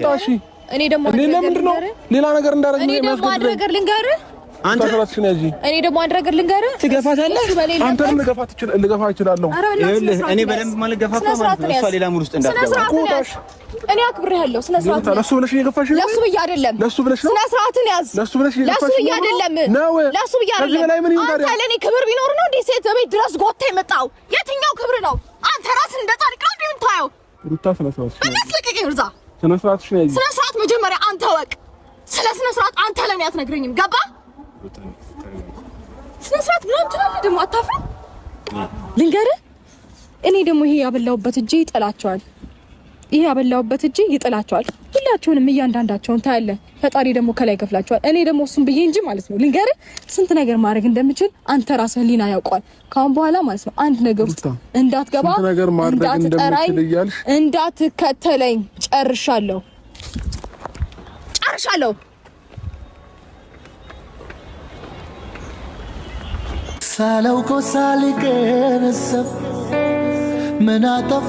ውጣሽ እኔ ደግሞ ሌላ ነገር እንዳደረግ እኔ ደግሞ አንድ ነገር ልንገርህ አንተ ራስሽን ያጂ እኔ ደግሞ አንድ ነገር ልንገርህ ትገፋታለህ አንተም ልገፋ ይችላልው እኔ በደንብ ማለት ገፋፋ ማለት ነው እሷ ሌላ ሙድ ውስጥ እንዳትገባ እኔ አክብሬሃለሁ ስነ ስርዓት ለሱ ብለሽ እየገፋሽ ነው ለሱ ብዬ አይደለም ለሱ ብለሽ ነው ስነ ስርዓትን ያዝ ለሱ ብለሽ እየገፋሽ ለሱ ብዬ አይደለም ለሱ ብዬ አይደለም አንተ ለኔ ክብር ቢኖር ነው እንዴ ሴት ቤት ድረስ ጎታ የመጣው የትኛው ክብር ነው አንተ ራስ እንደ ጻድቅ ነው እንደምታየው ሩታ ስነ ስርዓት በመስለቀቅ ይርዛ ስነ ስርዓትሽ ነው ስነ ስርዓት መጀመሪያ አንተ ወቅ ስለ ስነ ስርዓት አንተ ለኔ አትነግረኝም ገባ ስነ ስርዓት ምንም ትላለህ ደግሞ አታፍርም ልንገርህ እኔ ደግሞ ይሄ ያበላውበት እጄ ይጥላቸዋል ይሄ ያበላውበት እጄ ይጥላቸዋል ሁላችሁንም እያንዳንዳቸውን ታያለህ ፈጣሪ ደግሞ ከላይ ከፍላቸዋል እኔ ደግሞ እሱን ብዬ እንጂ ማለት ነው ልንገርህ ስንት ነገር ማድረግ እንደምችል አንተ ራስህ ሊና ያውቃል ካሁን በኋላ ማለት ነው አንድ ነገር ውስጥ እንዳትገባ እንዳትከተለኝ ጨርሻለሁ ሳለው ኮሳሊከነሰብ መናጠፍ